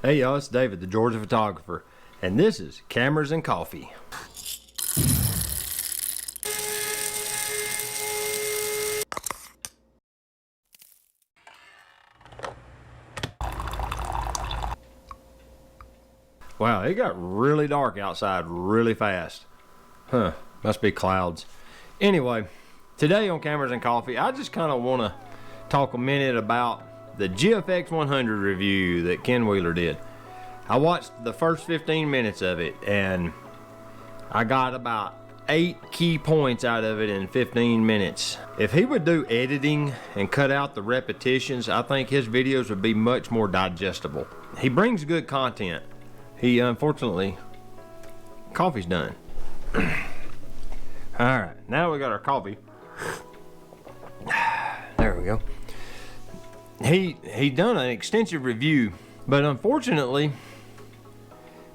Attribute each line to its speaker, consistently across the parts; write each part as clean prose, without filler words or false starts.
Speaker 1: Hey y'all, it's David, the Georgia photographer, and this is Cameras and Coffee. Wow, it got really dark outside really fast. Huh, must be clouds. Anyway, today on Cameras and Coffee, I just kind of want to talk a minute about the GFX100 review that Ken Wheeler did. I watched the first 15 minutes of it and I got about 8 key points out of it in 15 minutes. If he would do editing and cut out the repetitions, I think his videos would be much more digestible. He brings good content. He unfortunately, coffee's done. Alright, now we got our coffee. There we go. He done an extensive review, but unfortunately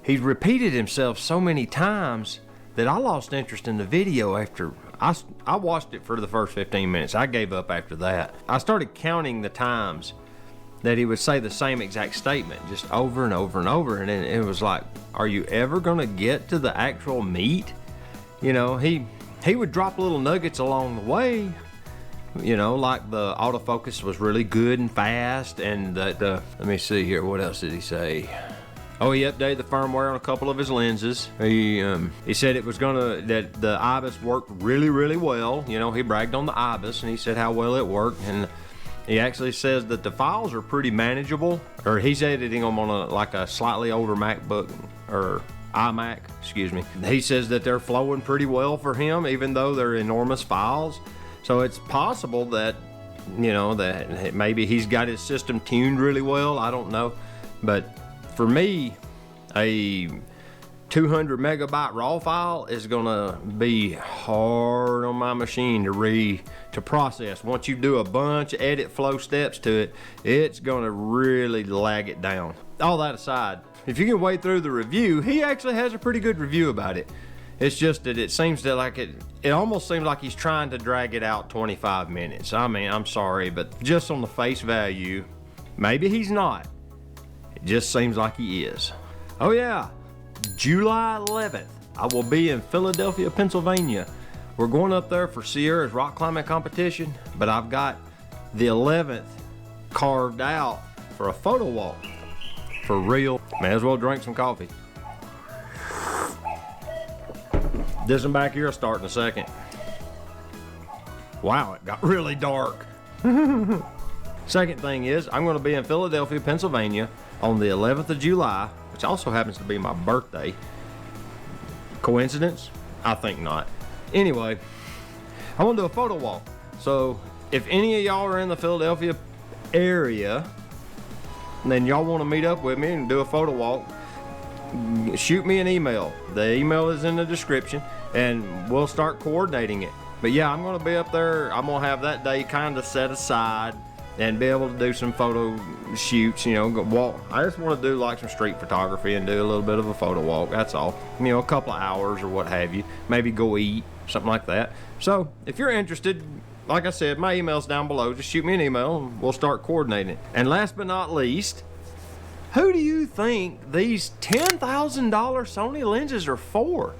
Speaker 1: he's repeated himself so many times that I lost interest in the video after I watched it for the first 15 minutes. I gave up after that. I started counting the times that he would say the same exact statement just over and over and over, and then it was like, are you ever gonna get to the actual meat? You know, he would drop little nuggets along the way. You know, like the autofocus was really good and fast, and that let me see here, what else did he say? Oh, he updated the firmware on a couple of his lenses. He said it was that the IBIS worked really well. You know, he bragged on the IBIS and he said how well it worked, and he actually says that the files are pretty manageable, or he's editing them on like a slightly older MacBook or iMac, excuse me. He says that they're flowing pretty well for him, even though they're enormous files. So it's possible that, you know, that maybe he's got his system tuned really well. I don't know. But for me, a 200 megabyte raw file is gonna be hard on my machine to process. Once you do a bunch of edit flow steps to it, it's gonna really lag it down. All that aside, if you can wade through the review, he actually has a pretty good review about it. It's just that it seems that like it almost seems like he's trying to drag it out 25 minutes. I mean, I'm sorry, but just on the face value, maybe he's not. It just seems like he is. Oh yeah, July 11th, I will be in Philadelphia, Pennsylvania. We're going up there for Sierra's rock climbing competition, but I've got the 11th carved out for a photo walk. For real, may as well drink some coffee. This one back here will start in a second. Wow, it got really dark. Second thing is, I'm going to be in Philadelphia, Pennsylvania on the 11th of July, which also happens to be my birthday. Coincidence? I think not. Anyway, I want to do a photo walk. So if any of y'all are in the Philadelphia area, then y'all want to meet up with me and do a photo walk, shoot me an email. The email is in the description and we'll start coordinating it. But yeah, I'm going to be up there. I'm going to have that day kind of set aside and be able to do some photo shoots, you know, walk. I just want to do like some street photography and do a little bit of a photo walk. That's all. You know, a couple of hours or what have you. Maybe go eat, something like that. So if you're interested, like I said, my email's down below. Just shoot me an email and we'll start coordinating it. And last but not least, who do you think these $10,000 Sony lenses are for?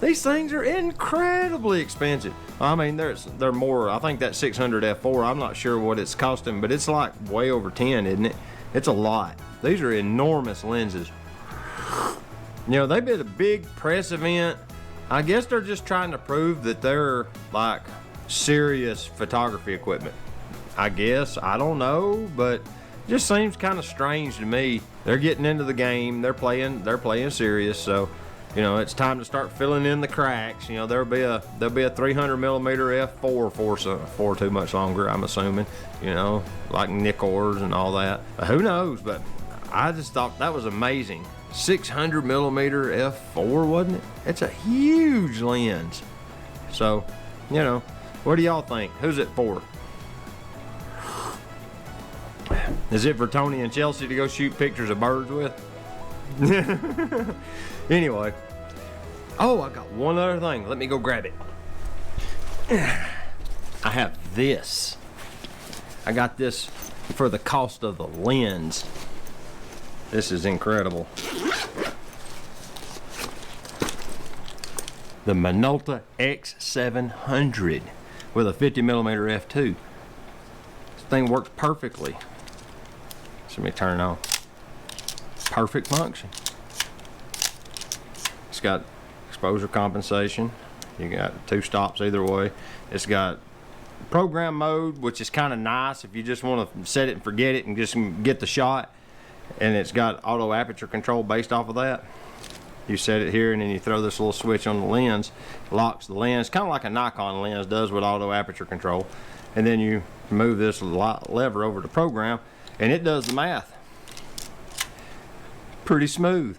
Speaker 1: These things are incredibly expensive. I mean, they're more, I think that 600 f4, I'm not sure what it's costing, but it's like way over 10, isn't it? It's a lot. These are enormous lenses. You know, they did a big press event. I guess they're just trying to prove that they're like serious photography equipment. I guess, I don't know, but it just seems kind of strange to me. They're getting into the game, they're playing serious, so you know, it's time to start filling in the cracks. You know, there'll be a 300 millimeter f4 for too much longer, I'm assuming. You know, like Nikkors and all that. Who knows? But I just thought that was amazing. 600 millimeter f4, wasn't it? It's a huge lens. So, you know, what do y'all think? Who's it for? Is it for Tony and Chelsea to go shoot pictures of birds with? Anyway, oh, I got one other thing. Let me go grab it. I have this. I got this for the cost of the lens. This is incredible. The Minolta X700 with a 50mm f2. This thing works perfectly. So let me turn it on. Perfect function. It's got exposure compensation. You got 2 stops either way. It's got program mode, which is kind of nice if you just want to set it and forget it and just get the shot. And it's got auto aperture control based off of that. You set it here and then you throw this little switch on the lens, locks the lens, kind of like a Nikon lens does with auto aperture control. And then you move this lever over to program and it does the math. Pretty smooth.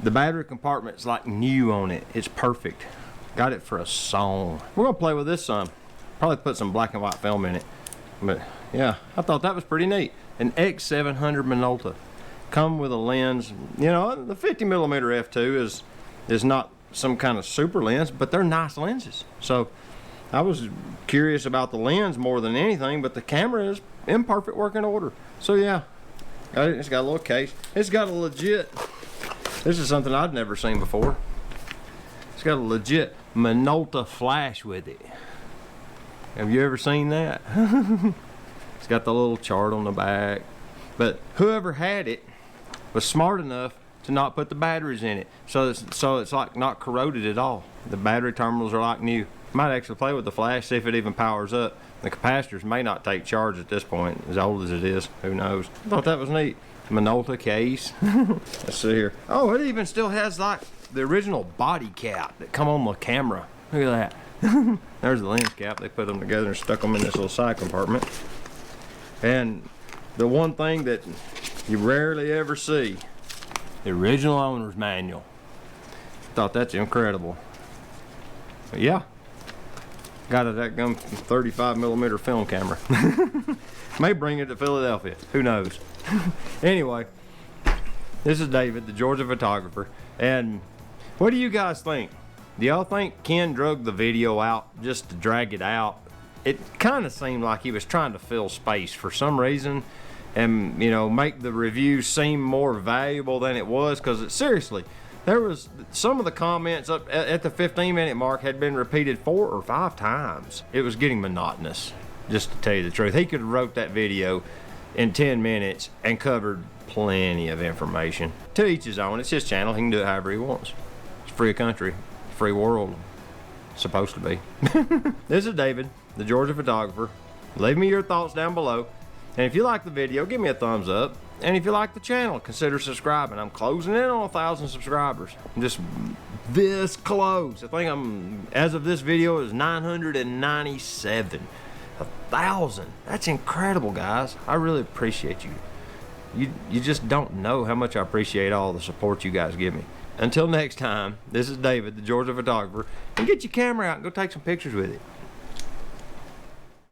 Speaker 1: The battery compartment's like new on it. It's perfect. Got it for a song. We're gonna play with this some. Probably put some black and white film in it. But yeah, I thought that was pretty neat. An X700 Minolta. Come with a lens. You know, the 50mm f2 is not some kind of super lens, but they're nice lenses. So I was curious about the lens more than anything, but the camera is in perfect working order. So yeah, it's got a little case. It's got a legit, this is something I'd never seen before. It's got a legit Minolta flash with it. Have you ever seen that? It's got the little chart on the back. But whoever had it was smart enough to not put the batteries in it. So it's like not corroded at all. The battery terminals are like new. Might actually play with the flash, see if it even powers up. The capacitors may not take charge at this point, as old as it is. Who knows? I thought that was neat. Minolta case. Let's see here. Oh, it even still has like the original body cap that come on the camera. Look at that. There's the lens cap. They put them together and stuck them in this little side compartment. And the one thing that you rarely ever see, the original owner's manual. Thought that's incredible. But yeah, got a that gum 35mm film camera. May bring it to Philadelphia. Who knows? Anyway, this is David, the Georgia photographer. And what do you guys think? Do y'all think Ken drug the video out just to drag it out? It kind of seemed like he was trying to fill space for some reason and, you know, make the review seem more valuable than it was, because seriously, there was some of the comments up at the 15-minute mark had been repeated 4 or 5 times. It was getting monotonous, just to tell you the truth. He could have wrote that video in 10 minutes and covered plenty of information. To each his own. It's his channel. He can do it however he wants. It's a free country, free world. Supposed to be. This is David, the Georgia photographer. Leave me your thoughts down below. And if you like the video, give me a thumbs up. And if you like the channel, consider subscribing. I'm closing in on 1,000 subscribers. I'm just this close. I think I'm, as of this video, is 997. 1,000. That's incredible, guys. I really appreciate you. You just don't know how much I appreciate all the support you guys give me. Until next time, this is David, the Georgia photographer, and get your camera out and go take some pictures with it.